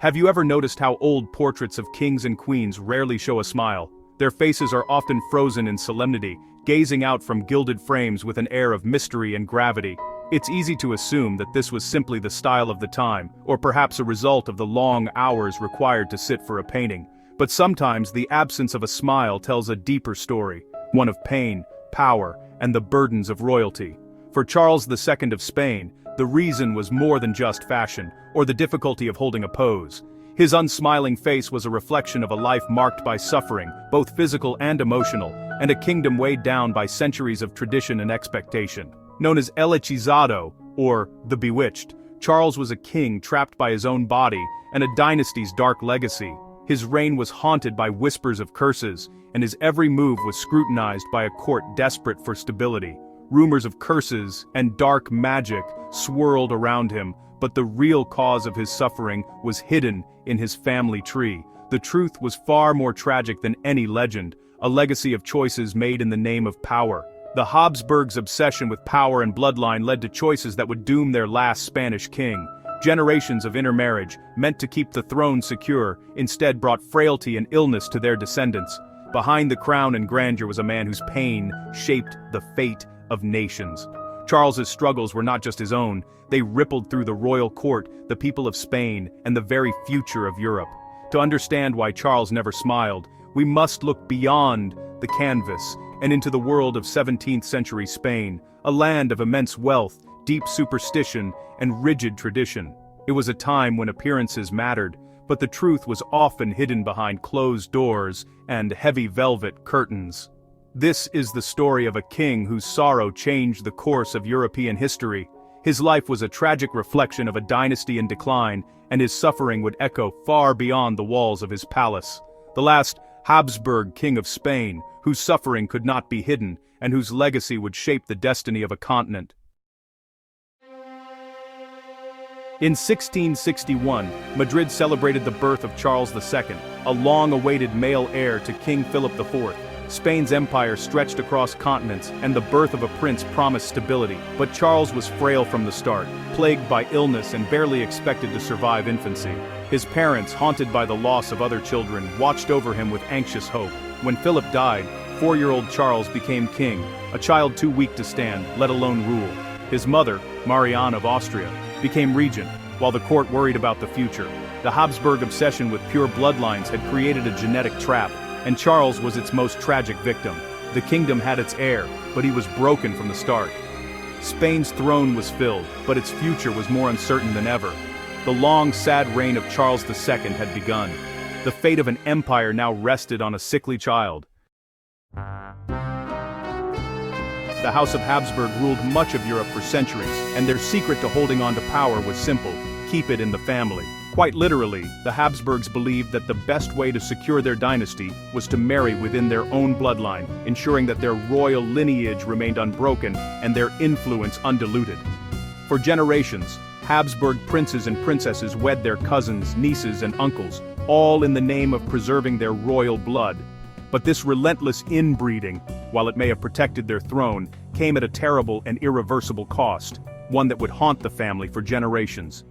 Have you ever noticed how old portraits of kings and queens rarely show a smile? Their faces are often frozen in solemnity, gazing out from gilded frames with an air of mystery and gravity. It's easy to assume that this was simply the style of the time, or perhaps a result of the long hours required to sit for a painting. But sometimes the absence of a smile tells a deeper story, one of pain, power, and the burdens of royalty. For Charles II of Spain, the reason was more than just fashion, or the difficulty of holding a pose. His unsmiling face was a reflection of a life marked by suffering, both physical and emotional, and a kingdom weighed down by centuries of tradition and expectation. Known as El Hechizado, or the Bewitched, Charles was a king trapped by his own body and a dynasty's dark legacy. His reign was haunted by whispers of curses, and his every move was scrutinized by a court desperate for stability. Rumors of curses and dark magic swirled around him, but the real cause of his suffering was hidden in his family tree. The truth was far more tragic than any legend, a legacy of choices made in the name of power. The Habsburgs' obsession with power and bloodline led to choices that would doom their last Spanish king. Generations of intermarriage, meant to keep the throne secure, instead brought frailty and illness to their descendants. Behind the crown and grandeur was a man whose pain shaped the fate of nations. Charles's struggles were not just his own, they rippled through the royal court, the people of Spain, and the very future of Europe. To understand why Charles never smiled, we must look beyond the canvas and into the world of 17th century Spain, a land of immense wealth, deep superstition, and rigid tradition. It was a time when appearances mattered, but the truth was often hidden behind closed doors and heavy velvet curtains. This is the story of a king whose sorrow changed the course of European history. His life was a tragic reflection of a dynasty in decline, and his suffering would echo far beyond the walls of his palace. The last Habsburg king of Spain, whose suffering could not be hidden, and whose legacy would shape the destiny of a continent. In 1661, Madrid celebrated the birth of Charles II, a long-awaited male heir to King Philip IV. Spain's empire stretched across continents, and the birth of a prince promised stability. But Charles was frail from the start, plagued by illness and barely expected to survive infancy. His parents, haunted by the loss of other children, watched over him with anxious hope. When Philip died, 4-year-old Charles became king, a child too weak to stand, let alone rule. His mother, Marianne of Austria, became regent, while the court worried about the future. The Habsburg obsession with pure bloodlines had created a genetic trap, and Charles was its most tragic victim. The kingdom had its heir, but he was broken from the start. Spain's throne was filled, but its future was more uncertain than ever. The long, sad reign of Charles II had begun. The fate of an empire now rested on a sickly child. The House of Habsburg ruled much of Europe for centuries, and their secret to holding on to power was simple: keep it in the family. Quite literally, the Habsburgs believed that the best way to secure their dynasty was to marry within their own bloodline, ensuring that their royal lineage remained unbroken and their influence undiluted. For generations, Habsburg princes and princesses wed their cousins, nieces, and uncles, all in the name of preserving their royal blood. But this relentless inbreeding, while it may have protected their throne, came at a terrible and irreversible cost, one that would haunt the family for generations.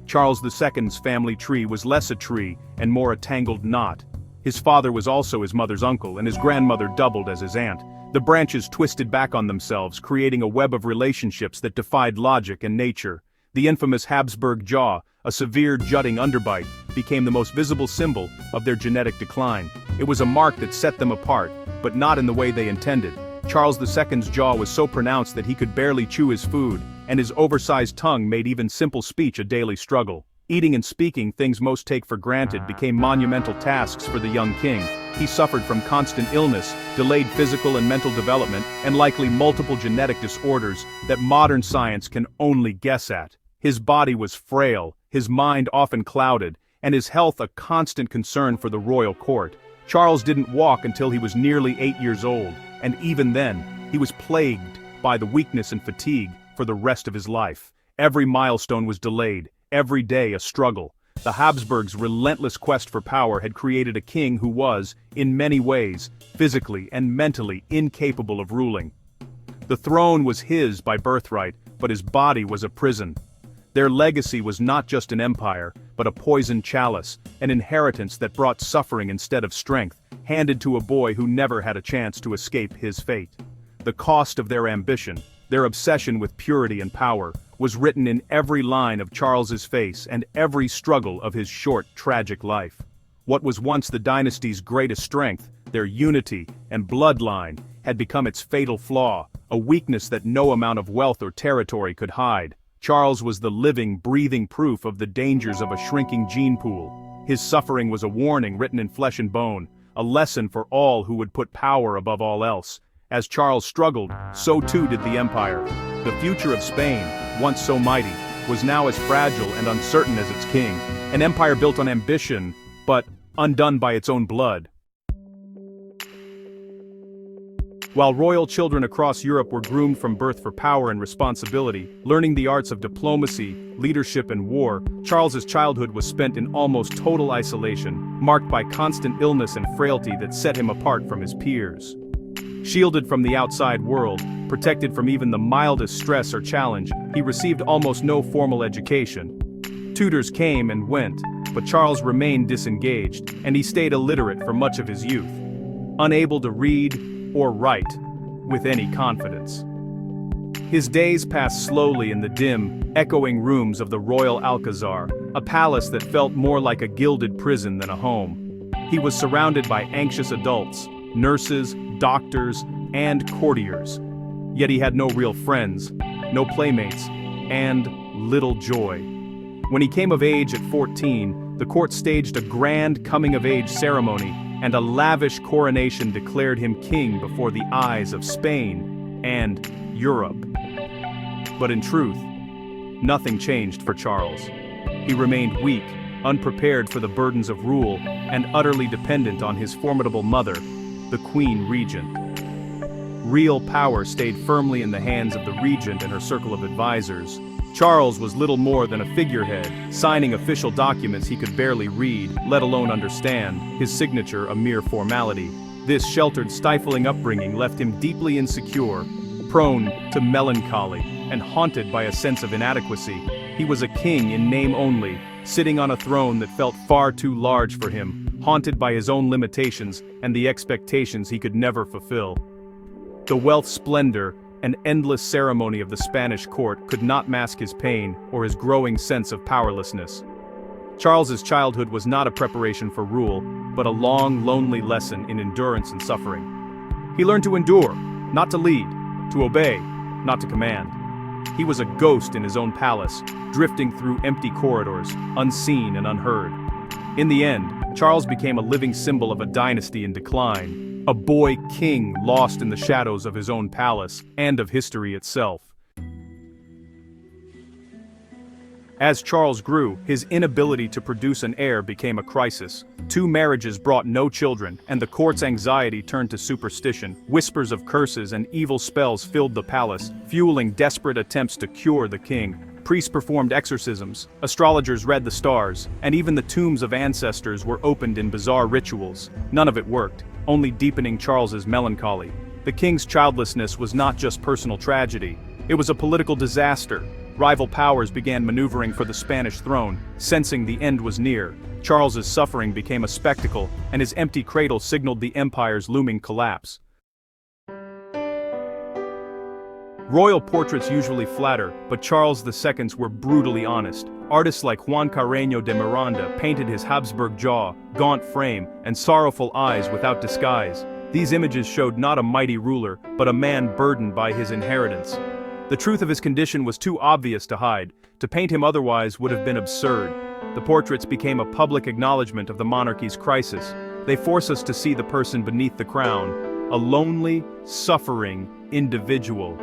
Charles II's family tree was less a tree and more a tangled knot. His father was also his mother's uncle, and his grandmother doubled as his aunt. The branches twisted back on themselves, creating a web of relationships that defied logic and nature. The infamous Habsburg jaw, a severe jutting underbite, became the most visible symbol of their genetic decline. It was a mark that set them apart, but not in the way they intended. Charles II's jaw was so pronounced that he could barely chew his food, and his oversized tongue made even simple speech a daily struggle. Eating and speaking, things most take for granted, became monumental tasks for the young king. He suffered from constant illness, delayed physical and mental development, and likely multiple genetic disorders that modern science can only guess at. His body was frail, his mind often clouded, and his health a constant concern for the royal court. Charles didn't walk until he was nearly 8 years old, and even then, he was plagued by the weakness and fatigue for the rest of his life. Every milestone was delayed, every day a struggle. The Habsburgs' relentless quest for power had created a king who was, in many ways, physically and mentally incapable of ruling. The throne was his by birthright, but his body was a prison. Their legacy was not just an empire, but a poisoned chalice, an inheritance that brought suffering instead of strength, handed to a boy who never had a chance to escape his fate. The cost of their ambition, their obsession with purity and power, was written in every line of Charles's face and every struggle of his short, tragic life. What was once the dynasty's greatest strength, their unity and bloodline, had become its fatal flaw, a weakness that no amount of wealth or territory could hide. Charles was the living, breathing proof of the dangers of a shrinking gene pool. His suffering was a warning written in flesh and bone, a lesson for all who would put power above all else. As Charles struggled, so too did the empire. The future of Spain, once so mighty, was now as fragile and uncertain as its king, an empire built on ambition, but undone by its own blood. While royal children across Europe were groomed from birth for power and responsibility, learning the arts of diplomacy, leadership and war, Charles's childhood was spent in almost total isolation, marked by constant illness and frailty that set him apart from his peers. Shielded from the outside world, protected from even the mildest stress or challenge, he received almost no formal education. Tutors came and went, but Charles remained disengaged, and he stayed illiterate for much of his youth, unable to read or write with any confidence. His days passed slowly in the dim, echoing rooms of the royal Alcazar, a palace that felt more like a gilded prison than a home. He was surrounded by anxious adults, nurses, doctors, and courtiers. Yet he had no real friends, no playmates, and little joy. When he came of age at 14, the court staged a grand coming-of-age ceremony, and a lavish coronation declared him king before the eyes of Spain and Europe. But in truth, nothing changed for Charles. He remained weak, unprepared for the burdens of rule, and utterly dependent on his formidable mother, the Queen Regent. Real power stayed firmly in the hands of the regent and her circle of advisors. Charles was little more than a figurehead, signing official documents he could barely read, let alone understand, his signature a mere formality. This sheltered, stifling upbringing left him deeply insecure, prone to melancholy, and haunted by a sense of inadequacy. He was a king in name only, sitting on a throne that felt far too large for him, haunted by his own limitations and the expectations he could never fulfill. The wealth, splendor, and endless ceremony of the Spanish court could not mask his pain or his growing sense of powerlessness. Charles's childhood was not a preparation for rule, but a long, lonely lesson in endurance and suffering. He learned to endure, not to lead, to obey, not to command. He was a ghost in his own palace, drifting through empty corridors, unseen and unheard. In the end, Charles became a living symbol of a dynasty in decline, a boy king lost in the shadows of his own palace and of history itself. As Charles grew, his inability to produce an heir became a crisis. 2 marriages brought no children, and the court's anxiety turned to superstition. Whispers of curses and evil spells filled the palace, fueling desperate attempts to cure the king. Priests performed exorcisms, astrologers read the stars, and even the tombs of ancestors were opened in bizarre rituals. None of it worked, only deepening Charles's melancholy. The king's childlessness was not just personal tragedy, it was a political disaster. Rival powers began maneuvering for the Spanish throne, sensing the end was near. Charles's suffering became a spectacle, and his empty cradle signaled the empire's looming collapse. Royal portraits usually flatter, but Charles II's were brutally honest. Artists like Juan Carreño de Miranda painted his Habsburg jaw, gaunt frame, and sorrowful eyes without disguise. These images showed not a mighty ruler, but a man burdened by his inheritance. The truth of his condition was too obvious to hide. To paint him otherwise would have been absurd. The portraits became a public acknowledgement of the monarchy's crisis. They force us to see the person beneath the crown, a lonely, suffering individual.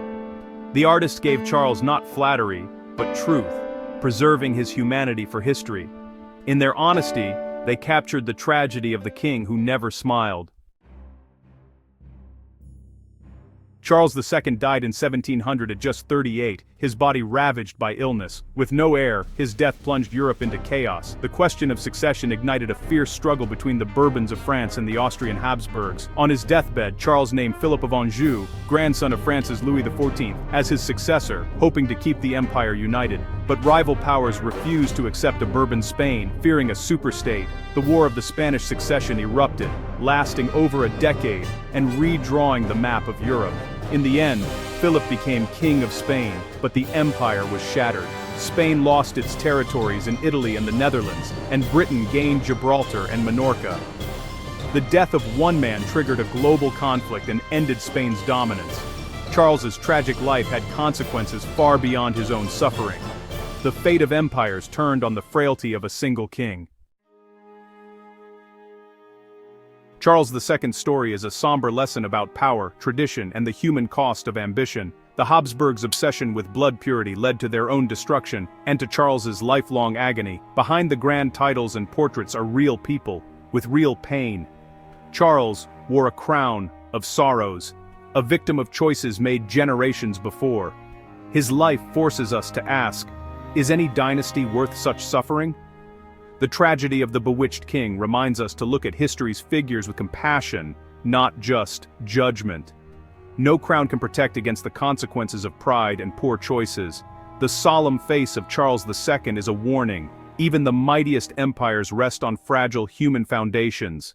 The artist gave Charles not flattery, but truth, preserving his humanity for history. In their honesty, they captured the tragedy of the king who never smiled. Charles II died in 1700 at just 38. his body ravaged by illness. With no heir, his death plunged Europe into chaos. The question of succession ignited a fierce struggle between the Bourbons of France and the Austrian Habsburgs. On his deathbed, Charles named Philip of Anjou, grandson of France's Louis XIV, as his successor, hoping to keep the empire united. But rival powers refused to accept a Bourbon Spain, fearing a superstate. The War of the Spanish Succession erupted, lasting over a decade and redrawing the map of Europe. In the end, Philip became King of Spain, but the empire was shattered. Spain lost its territories in Italy and the Netherlands, and Britain gained Gibraltar and Minorca. The death of one man triggered a global conflict and ended Spain's dominance. Charles's tragic life had consequences far beyond his own suffering. The fate of empires turned on the frailty of a single king. Charles II's story is a somber lesson about power, tradition, and the human cost of ambition. The Habsburgs' obsession with blood purity led to their own destruction, and to Charles's lifelong agony. Behind the grand titles and portraits are real people, with real pain. Charles wore a crown of sorrows, a victim of choices made generations before. His life forces us to ask, is any dynasty worth such suffering? The tragedy of the bewitched king reminds us to look at history's figures with compassion, not just judgment. No crown can protect against the consequences of pride and poor choices. The solemn face of Charles II is a warning. Even the mightiest empires rest on fragile human foundations.